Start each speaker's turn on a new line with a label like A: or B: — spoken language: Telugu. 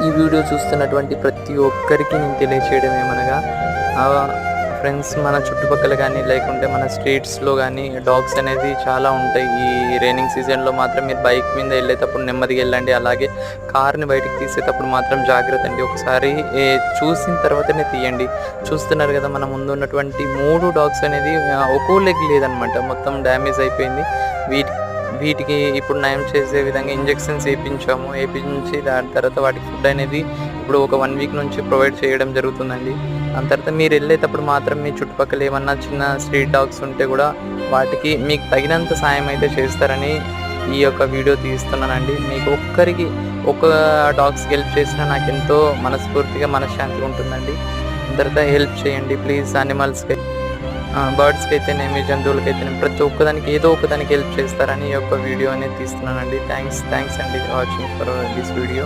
A: ఈ వీడియో చూస్తున్నటువంటి ప్రతి ఒక్కరికి నేను తెలియచేయడం ఏమనగా ఫ్రెండ్స్, మన చుట్టుపక్కల కానీ లేకుంటే మన స్ట్రీట్స్లో కానీ డాగ్స్ అనేది చాలా ఉంటాయి. ఈ రైనింగ్ సీజన్లో మాత్రం మీరు బైక్ మీద వెళ్ళేటప్పుడు నెమ్మదిగా వెళ్ళండి. అలాగే కార్ని బయటికి తీసేటప్పుడు మాత్రం జాగ్రత్త అండి. ఒకసారి చూసిన తర్వాతనే తీయండి. చూస్తున్నారు కదా, మన ముందు ఉన్నటువంటి 3 డాగ్స్ అనేది ఒక్కో లెగ్ లేదనమాట, మొత్తం డ్యామేజ్ అయిపోయింది. వీటికి ఇప్పుడు నయం చేసే విధంగా ఇంజెక్షన్స్ వేయించి దాని తర్వాత వాటికి ఫుడ్ అనేది ఇప్పుడు ఒక 1 వీక్ నుంచి ప్రొవైడ్ చేయడం జరుగుతుందండి. దాని తర్వాత మీరు వెళ్ళేటప్పుడు మాత్రం మీ చుట్టుపక్కల ఏమన్నా చిన్న స్ట్రీట్ డాగ్స్ ఉంటే కూడా వాటికి మీకు తగినంత సాయం అయితే చేస్తారని ఈ యొక్క వీడియో తీస్తున్నానండి. మీకు ఒక డాగ్స్కి హెల్ప్ చేసినా నాకు ఎంతో మనస్ఫూర్తిగా మనశ్శాంతిగా ఉంటుందండి. తర్వాత హెల్ప్ చేయండి ప్లీజ్. యానిమల్స్కి, బర్డ్స్కి అయితేనేమి, జంతువులకి అయితేనేమి, ప్రతి ఒక్కదానికి ఏదో ఒకదానికి హెల్ప్ చేస్తారని ఈ యొక్క వీడియో అనేది తీస్తున్నానండి. థ్యాంక్స్ అండి వాచింగ్ ఫర్ దిస్ వీడియో.